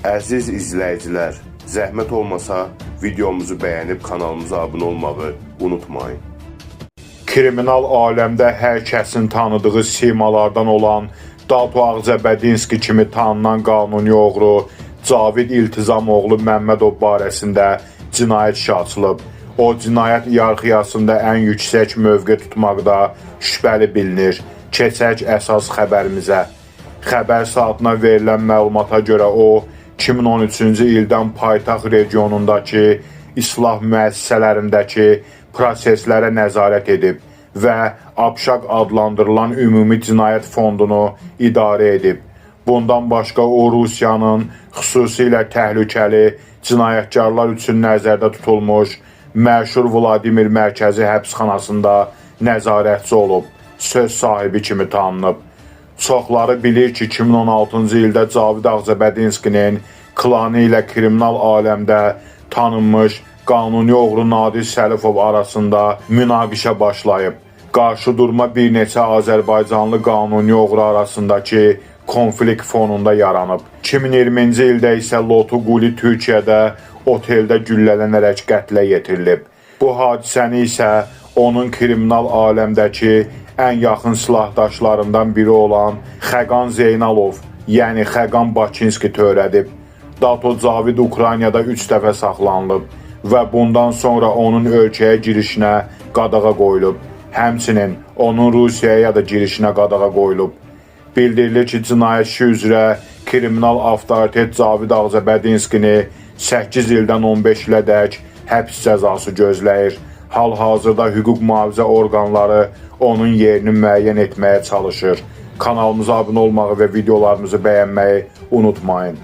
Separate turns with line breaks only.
Əziz izləyicilər, zəhmət olmasa videomuzu bəyənib kanalımıza abunə olmağı unutmayın.
Kriminal aləmdə hər kəsin tanıdığı simalardan olan Dato Ağcabədinski kimi tanınan qanuni oğru Cavid İltizamoğlu Məmmədov barəsində cinayət işi açılıb. O, cinayət iyarxiyasında ən yüksək mövqe tutmaqda şübhəli bilinir. Keçək əsas xəbərimizə. Xəbər saatına verilən məlumata görə o, 2013-cü ildən paytaxt regionundakı islah müəssisələrindəki proseslərə nəzarət edib və Abşaq adlandırılan ümumi cinayət fondunu idarə edib. Bundan başqa o, Rusiyanın xüsusilə təhlükəli cinayətkarlar üçün nəzərdə tutulmuş məşhur Vladimir Mərkəzi həbsxanasında nəzarətçi olub, söz sahibi kimi tanınıb. Çoxları bilir ki, 2016-cı ildə Cavid Ağcabədinskinin klanı ilə kriminal aləmdə tanınmış qanuni oğru Nadir Səlifov arasında münaqişə başlayıb. Qarşı durma bir neçə Azərbaycanlı qanuni oğru arasındakı konflikt fonunda yaranıb. 2020-ci ildə isə Lotu Quli Türkiyədə oteldə güllələnərək qətlə yetirilib. Bu hadisəni isə onun kriminal aləmdəki ən yaxın silahdaşlarından biri olan Xəqan Zeynalov, yəni Xəqan Bakinski törədib. Dato Cavid Ukraynada 3 dəfə saxlanılıb və bundan sonra onun ölkəyə girişinə qadağa qoyulub. Həmçinin onun Rusiyaya da girişinə qadağa qoyulub. Bildirilir ki, cinayət işi üzrə kriminal avtoritet Cavid Ağcabədinskini 8 ildən 15 ilədək həbs cəzası gözləyir. Hal-hazırda hüquq mühafizə orqanları onun yerini müəyyən etməyə çalışır. Kanalımıza abunə olmağı və videolarımızı bəyənməyi unutmayın.